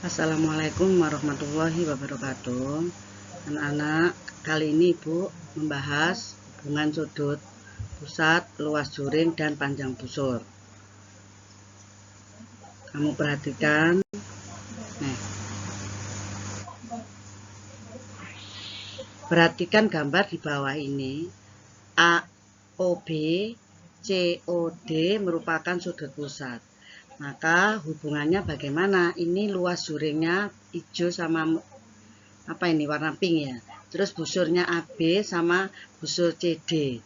Assalamualaikum warahmatullahi wabarakatuh. Anak-anak, kali ini Ibu membahas hubungan sudut pusat, luas juring, dan panjang busur. Kamu perhatikan. Perhatikan gambar di bawah ini. AOB, COD merupakan sudut pusat. Maka hubungannya bagaimana? Ini luas juringnya hijau sama warna pink ya. Terus busurnya AB sama busur CD.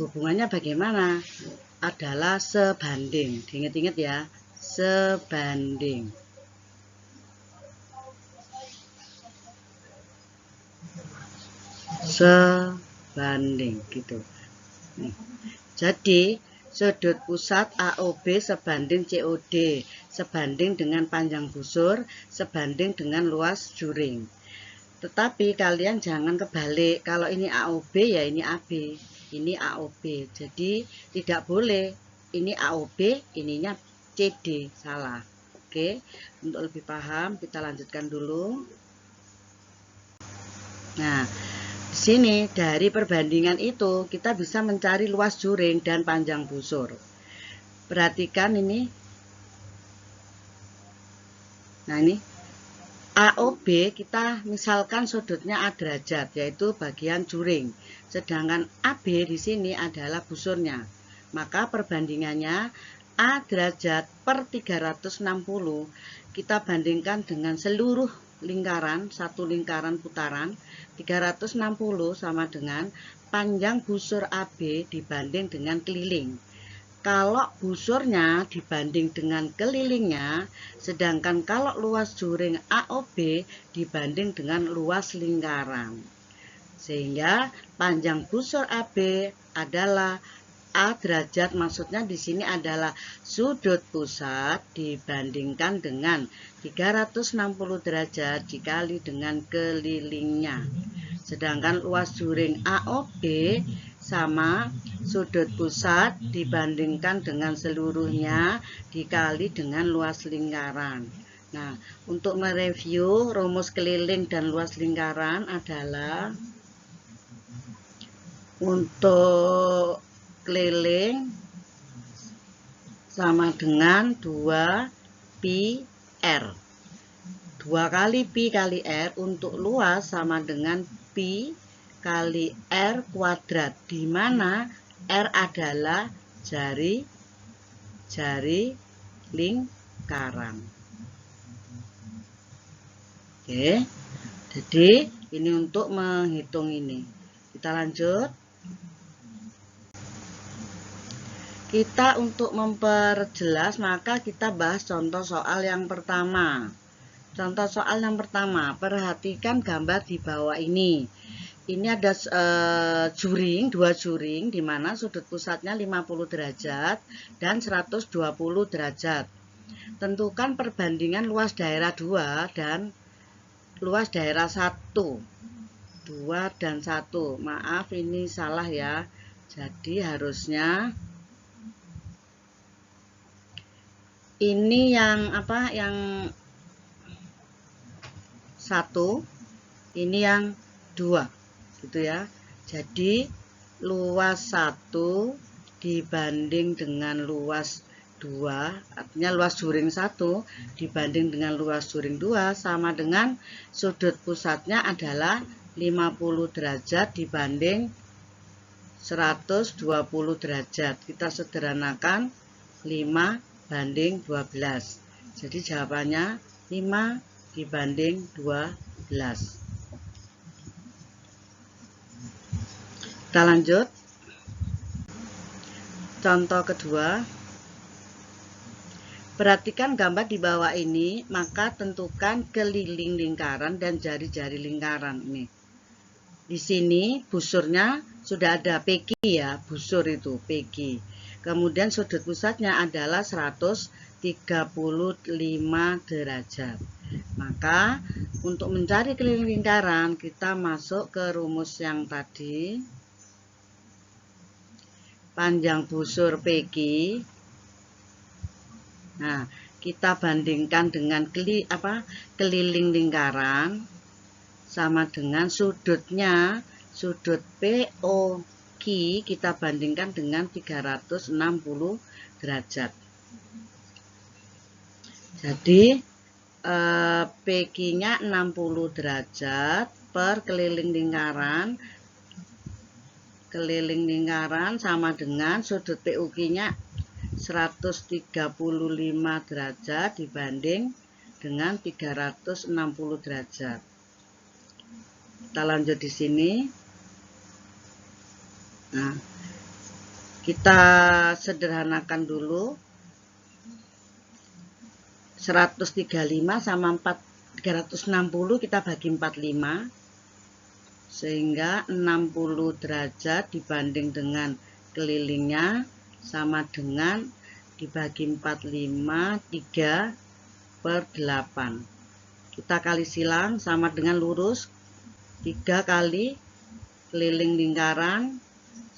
Hubungannya bagaimana? Adalah sebanding. Diingat-ingat ya, sebanding. Sebanding gitu. Jadi sudut pusat AOB sebanding COD, sebanding dengan panjang busur, sebanding dengan luas juring. Tetapi kalian jangan kebalik, kalau ini AOB ya ini AB, ini AOB. Jadi tidak boleh ini AOB, ininya CD, salah. Oke, untuk lebih paham kita lanjutkan dulu. Nah, di sini dari perbandingan itu kita bisa mencari luas juring dan panjang busur. Perhatikan ini. Nah, ini AOB kita misalkan sudutnya A derajat, yaitu bagian juring. Sedangkan AB di sini adalah busurnya. Maka perbandingannya A derajat per 360 kita bandingkan dengan seluruh lingkaran, satu lingkaran putaran 360 sama dengan panjang busur AB dibanding dengan keliling. Kalau busurnya dibanding dengan kelilingnya, sedangkan kalau luas juring AOB dibanding dengan luas lingkaran. Sehingga panjang busur AB adalah A derajat, maksudnya di sini adalah sudut pusat dibandingkan dengan 360 derajat dikali dengan kelilingnya. Sedangkan luas juring AOB sama sudut pusat dibandingkan dengan seluruhnya dikali dengan luas lingkaran. Nah, untuk mereview rumus keliling dan luas lingkaran adalah untuk keliling sama dengan 2 pi r. 2 kali pi kali r, untuk luas sama dengan pi kali r kuadrat, di mana r adalah jari lingkaran. Oke, jadi ini untuk menghitung ini. Kita lanjut. Kita untuk memperjelas, maka kita bahas contoh soal yang pertama. Contoh soal yang pertama, perhatikan gambar di bawah ini. Ini ada juring, dua juring, di mana sudut pusatnya 50 derajat dan 120 derajat. Tentukan perbandingan luas daerah 2 dan luas daerah 1. 2 dan 1. Maaf, ini salah ya. Jadi harusnya ini yang yang 1, ini yang 2, gitu ya. Jadi luas 1 dibanding dengan luas 2, artinya luas juring 1 dibanding dengan luas juring 2 sama dengan sudut pusatnya adalah 50 derajat dibanding 120 derajat. Kita sederhanakan 5 banding 12. Jadi jawabannya 5 dibanding 12. Kita lanjut. Contoh kedua. Perhatikan gambar di bawah ini, maka tentukan keliling lingkaran dan jari-jari lingkaran ini. Di sini busurnya sudah ada PQ ya, busur itu PQ. Kemudian sudut pusatnya adalah 135 derajat. Maka untuk mencari keliling lingkaran kita masuk ke rumus yang tadi. Panjang busur PQ. Nah, kita bandingkan dengan keliling lingkaran sama dengan sudutnya, sudut POQ kita bandingkan dengan 360 derajat. Jadi PQ-nya 60 derajat per keliling lingkaran sama dengan sudut POQ-nya 135 derajat dibanding dengan 360 derajat. Kita lanjut di sini. Nah, kita sederhanakan dulu. 135 sama 360 kita bagi 45, sehingga 60 derajat dibanding dengan kelilingnya sama dengan dibagi 45, 3 per 8. Kita kali silang sama dengan lurus, 3 kali keliling lingkaran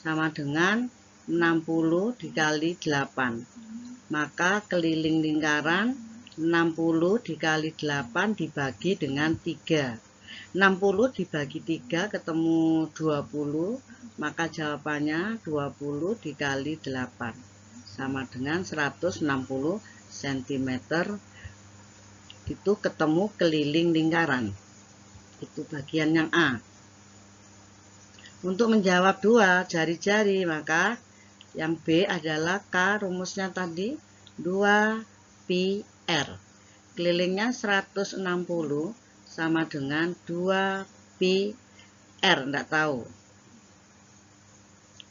sama dengan 60 dikali 8. Maka keliling lingkaran 60 dikali 8 dibagi dengan 3. 60 dibagi 3 ketemu 20, maka jawabannya 20 dikali 8 sama dengan 160 cm. Itu ketemu keliling lingkaran. Itu bagian yang A. Untuk menjawab 2 jari-jari, maka yang B adalah K, rumusnya tadi 2pi R. Kelilingnya 160 sama dengan 2pi R, enggak tahu.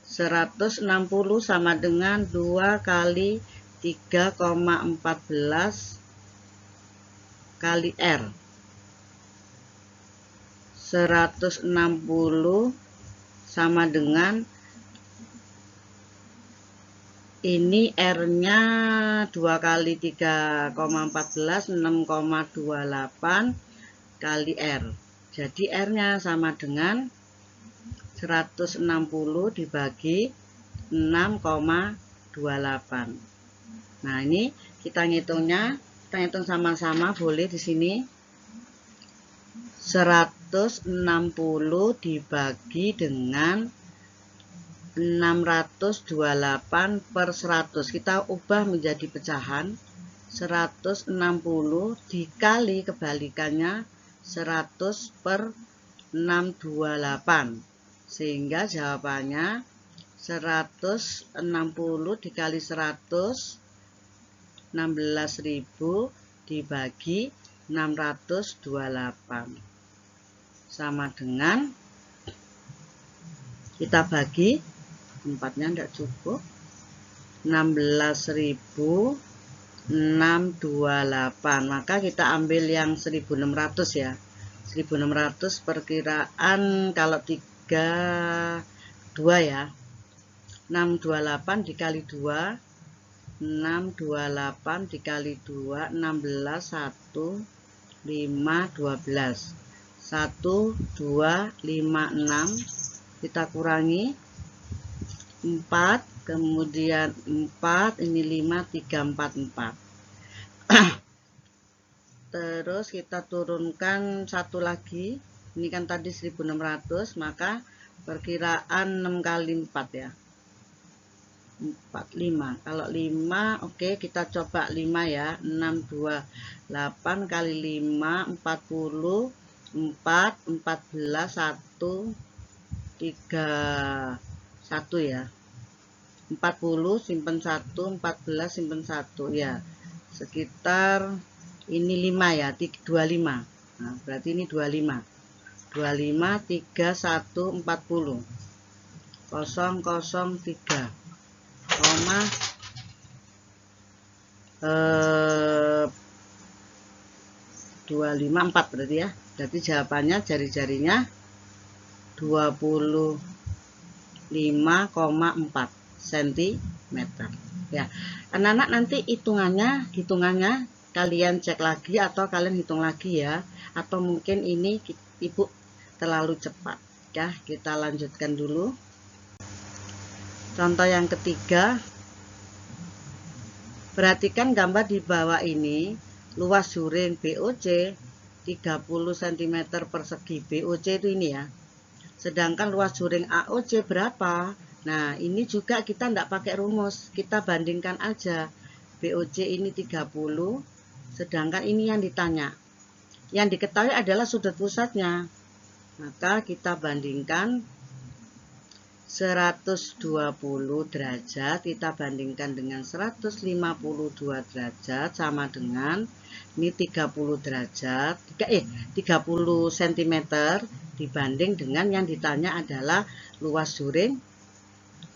160 sama dengan 2 kali 3,14 kali R. 160 sama dengan ini R-nya 2 kali 3,14 6,28 kali R. Jadi R-nya sama dengan 160 dibagi 6,28. Nah, ini kita ngitungnya, kita hitung sama-sama boleh di sini. 160 dibagi dengan 628 per 100, kita ubah menjadi pecahan. 160 dikali kebalikannya 100 per 628, sehingga jawabannya 160 dikali 100 16.000 dibagi 628 sama dengan, kita bagi 4-nya enggak cukup, 16.628, maka kita ambil yang 1.600 ya. 1.600 perkiraan kalau 2 ya, 628 dikali 2, 628 dikali 2, 16, 1, 5, 12, 1, 2, 5, 6, kita kurangi 4, kemudian 4, ini 5, 3, 4, 4. Terus kita turunkan satu lagi, ini kan tadi 1.600, maka perkiraan 6 kali 4 ya, 4, 5. Kalau 5, oke, kita coba 5 ya, 6, 2, 8 kali 5, 40, 4, 14, 1, 3, 1 ya, 40 simpen 1, 14 simpen 1 ya, sekitar ini 5 ya, 25. Nah, berarti ini 25, 25, 3, 1, 40, 003, 254 berarti ya. Berarti jawabannya jari-jarinya 25,4 cm ya. Anak-anak nanti hitungannya kalian cek lagi atau kalian hitung lagi ya, atau mungkin ini ibu terlalu cepat ya. Kita lanjutkan dulu. Contoh yang ketiga, Perhatikan gambar di bawah ini, luas juring BOC 30 cm persegi. BOC itu ini ya. Sedangkan luas juring AOC berapa? Nah, ini juga kita tidak pakai rumus, kita bandingkan aja. BOC ini 30, sedangkan ini yang ditanya. Yang diketahui adalah sudut pusatnya. Maka kita bandingkan 120 derajat kita bandingkan dengan 152 derajat sama dengan ini 30 derajat 30 cm dibanding dengan yang ditanya adalah luas juring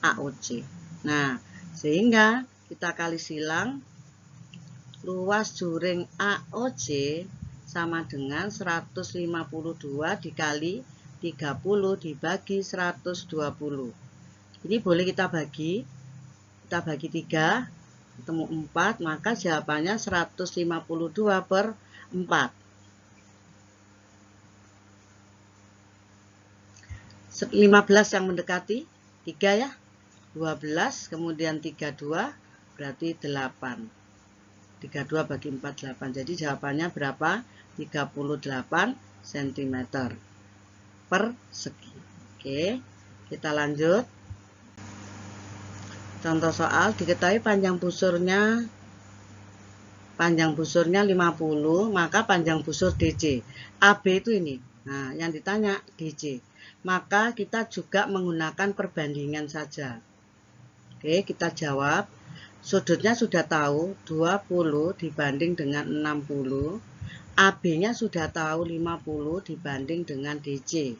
AOC. Nah, sehingga kita kali silang luas juring AOC sama dengan 152 dikali 30 dibagi 120. Ini boleh kita bagi 3, ketemu 4, maka jawabannya 152 per 4. 15 yang mendekati 3 ya, 12, kemudian 32, berarti 8. 32 bagi 4, 8. Jadi jawabannya berapa? 38 cm persegi. Oke, kita lanjut. Contoh soal, diketahui panjang busurnya 50, maka panjang busur DC. AB itu ini. Nah, yang ditanya DC. Maka kita juga menggunakan perbandingan saja. Oke, kita jawab. Sudutnya sudah tahu 20 dibanding dengan 60. AB-nya sudah tahu 50 dibanding dengan DC.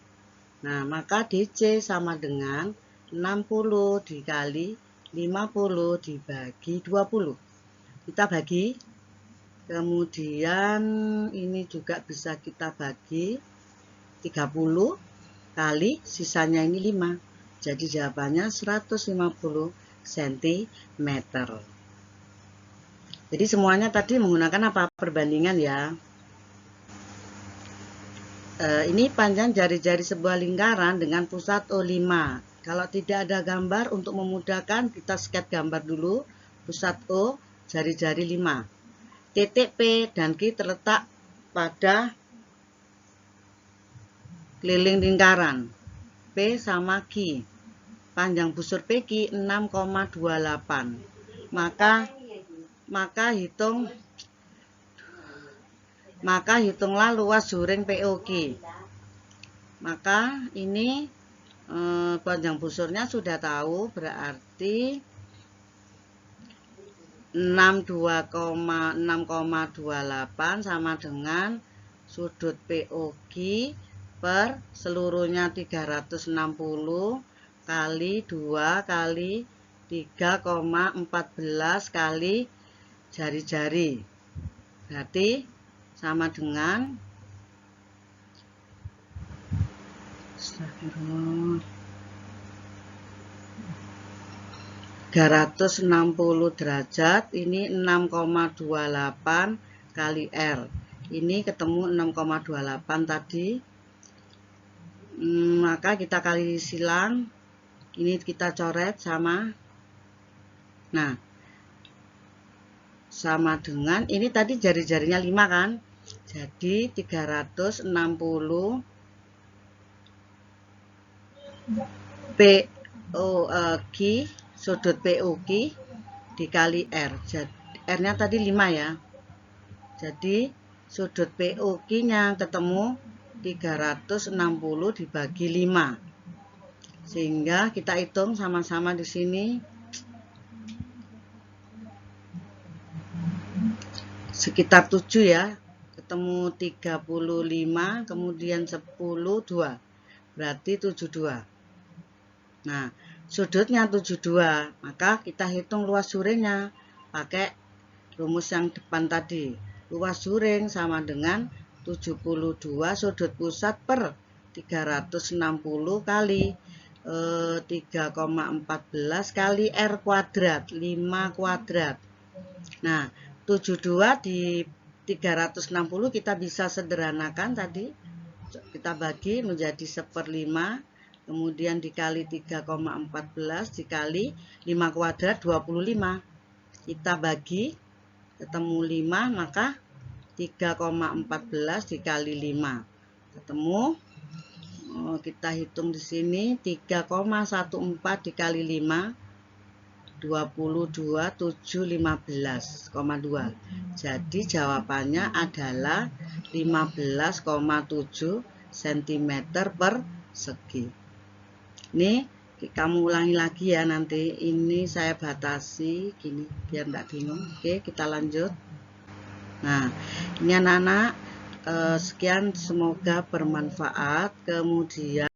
Nah, maka DC sama dengan 60 dikali 50 dibagi 20. Kita bagi. Kemudian ini juga bisa kita bagi 30 kali sisanya ini 5. Jadi jawabannya 150 cm. Jadi semuanya tadi menggunakan apa? Perbandingan ya. Ini panjang jari-jari sebuah lingkaran dengan pusat O5. Kalau tidak ada gambar, untuk memudahkan kita sketch gambar dulu. Pusat O, jari-jari 5. Titik P dan Q terletak pada keliling lingkaran. P sama Q. Panjang busur PQ 6,28. Maka hitunglah luas juring POQ. Maka ini panjang busurnya sudah tahu, berarti 6,28 sama dengan sudut POQ per seluruhnya 360 kali 2 kali 3,14 kali jari-jari. Berarti sama dengan 360 derajat, ini 6,28 kali R. Ini ketemu 6,28 tadi. Maka kita kali silang. Ini kita coret sama. Nah, sama dengan ini tadi jari-jarinya 5 kan? Jadi 360 POQ, sudut POQ dikali R. R-nya tadi 5 ya. Jadi sudut POQ-nya ketemu 360 dibagi 5. Sehingga kita hitung sama-sama di sini. Sekitar 7 ya. Ketemu 35, kemudian 10, 2. Berarti 72. Nah, sudutnya 72. Maka kita hitung luas juringnya pakai rumus yang depan tadi. Luas juring sama dengan 72 sudut pusat per 360 kali 3,14 kali R kuadrat, 5 kuadrat. Nah, 72 di 360 kita bisa sederhanakan tadi. Kita bagi menjadi 1/5, kemudian dikali 3,14 dikali 5 kuadrat 25. kita bagi ketemu 5, maka 3,14 dikali 5 ketemu, kita hitung di sini 3,14 dikali 5 22,715,2. Jadi jawabannya adalah 15,7 cm persegi. Ini kamu ulangi lagi ya nanti. Ini saya batasi gini biar enggak bingung. Oke, kita lanjut. Nah, ini anak-anak, sekian, semoga bermanfaat. Kemudian